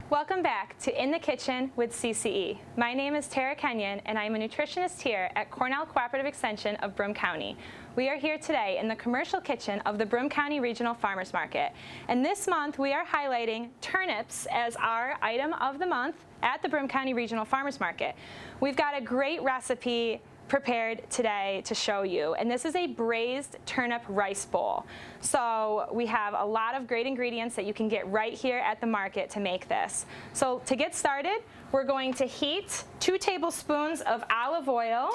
Welcome back to In the Kitchen with CCE. My name is Tara Kenyon and I'm a nutritionist here at Cornell Cooperative Extension of Broome County. We are here today in the commercial kitchen of the Broome County Regional Farmers Market. And this month we are highlighting turnips as our item of the month at the Broome County Regional Farmers Market. We've got a great recipe prepared today to show you, and this is a braised turnip rice bowl. So we have a lot of great ingredients that you can get right here at the market to make this. So to get started, we're going to heat 2 tablespoons of olive oil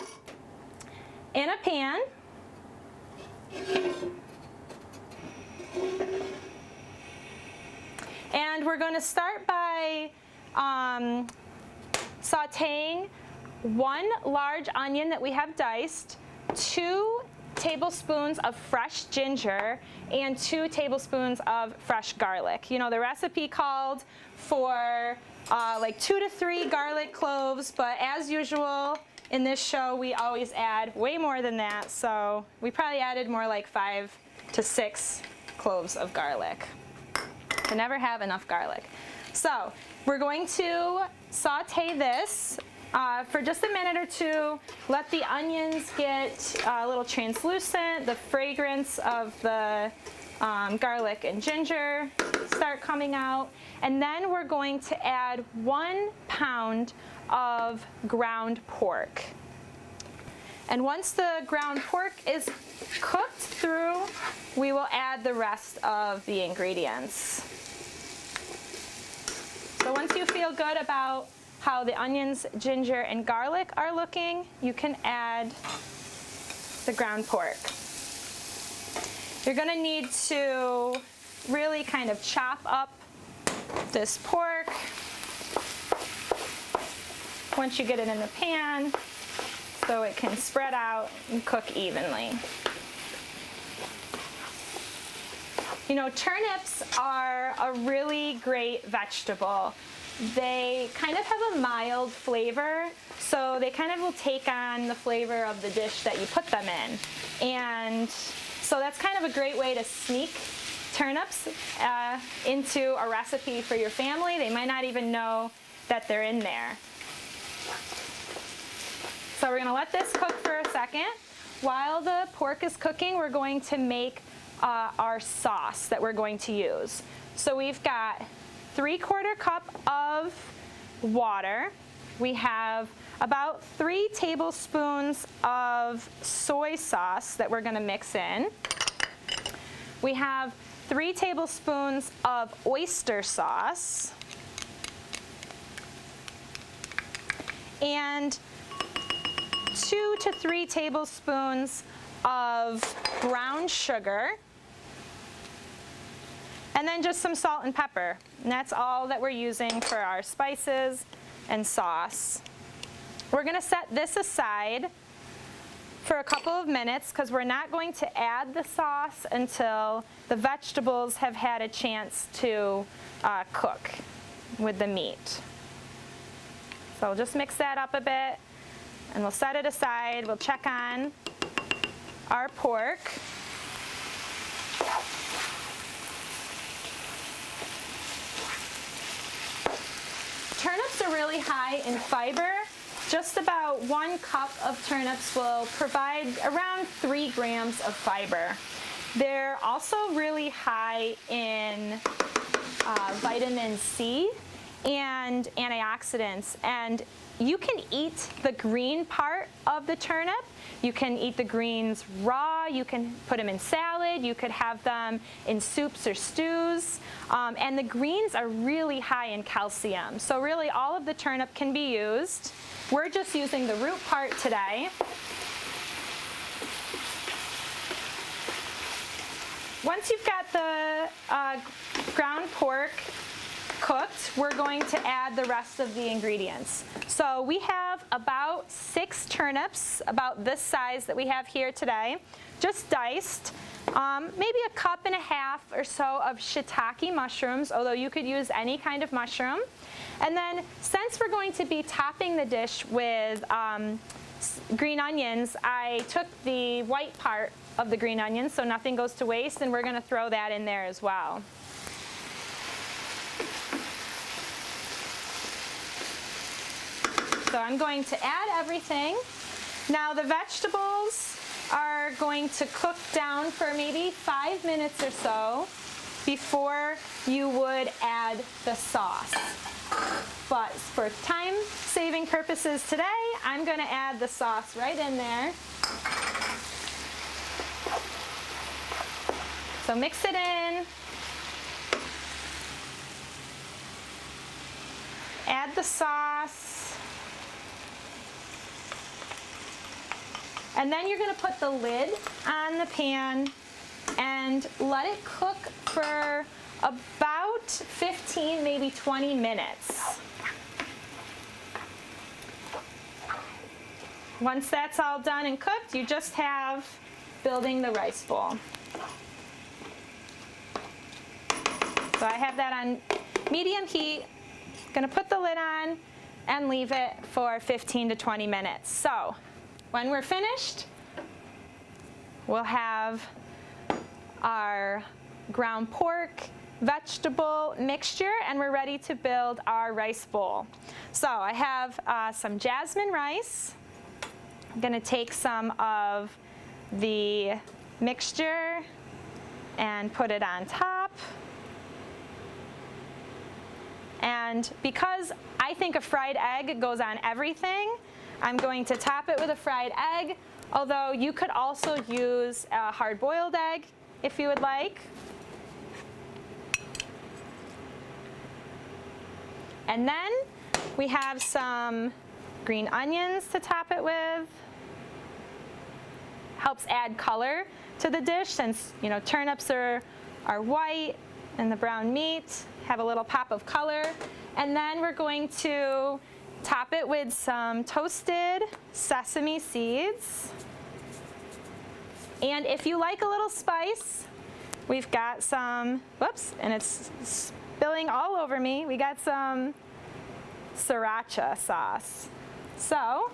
in a pan. And we're going to start by sauteing 1 large onion that we have diced, 2 tablespoons of fresh ginger, and 2 tablespoons of fresh garlic. You know, the recipe called for like 2 to 3 garlic cloves, but as usual in this show we always add way more than that, so we probably added more like 5 to 6 cloves of garlic. Can never have enough garlic. So we're going to saute this for just a minute or two. Let the onions get a little translucent, the fragrance of the garlic and ginger start coming out, and then we're going to add 1 pound of ground pork. And once the ground pork is cooked through, we will add the rest of the ingredients. So once you feel good about how the onions, ginger, and garlic are looking, you can add the ground pork. You're going to need to really kind of chop up this pork once you get it in the pan so it can spread out and cook evenly. You know, turnips are a really great vegetable. They kind of have a mild flavor, so they kind of will take on the flavor of the dish that you put them in. And so that's kind of a great way to sneak turnips into a recipe for your family. They might not even know that they're in there. So we're going to let this cook for a second. While the pork is cooking, we're going to make our sauce that we're going to use. So we've got 3/4 cup of water. We have about 3 tablespoons of soy sauce that we're going to mix in. We have 3 tablespoons of oyster sauce and 2 to 3 tablespoons of brown sugar. And then just some salt and pepper. And that's all that we're using for our spices and sauce. We're going to set this aside for a couple of minutes because we're not going to add the sauce until the vegetables have had a chance to cook with the meat. So we'll just mix that up a bit and we'll set it aside. We'll check on our pork. Turnips are really high in fiber. Just about 1 cup of turnips will provide around 3 grams of fiber. They're also really high in vitamin C and antioxidants, and you can eat the green part of the turnip. You can eat the greens raw, you can put them in salad, you could have them in soups or stews, and the greens are really high in calcium. So really all of the turnip can be used. We're just using the root part today. Once you've got the ground pork cooked, we're going to add the rest of the ingredients. So we have about 6 turnips, about this size that we have here today, just diced. Maybe 1.5 cups or so of shiitake mushrooms, although you could use any kind of mushroom. And then since we're going to be topping the dish with green onions, I took the white part of the green onions so nothing goes to waste, and we're going to throw that in there as well. So I'm going to add everything. Now the vegetables are going to cook down for maybe 5 minutes or so before you would add the sauce. But for time-saving purposes today, I'm going to add the sauce right in there. So mix it in. Add the sauce. And then you're going to put the lid on the pan and let it cook for about 15, maybe 20 minutes. Once that's all done and cooked, you just have building the rice bowl. So I have that on medium heat. Gonna put the lid on and leave it for 15 to 20 minutes. So when we're finished, we'll have our ground pork vegetable mixture, and we're ready to build our rice bowl. So I have some jasmine rice. I'm gonna take some of the mixture and put it on top. And because I think a fried egg goes on everything, I'm going to top it with a fried egg, although you could also use a hard-boiled egg if you would like. And then we have some green onions to top it with. Helps add color to the dish since, you know, turnips are white and the brown meat have a little pop of color. And then we're going to top it with some toasted sesame seeds. And if you like a little spice, we've got some, whoops, and it's spilling all over me. We got some sriracha sauce. So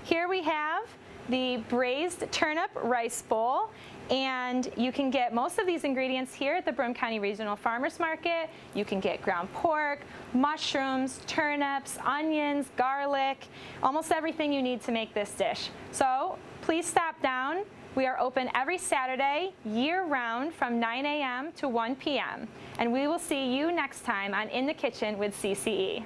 here we have the braised turnip rice bowl. And you can get most of these ingredients here at the Broome County Regional Farmers Market. You can get ground pork, mushrooms, turnips, onions, garlic, almost everything you need to make this dish. So please stop down. We are open every Saturday, year-round, from 9 a.m. to 1 p.m. And we will see you next time on In the Kitchen with CCE.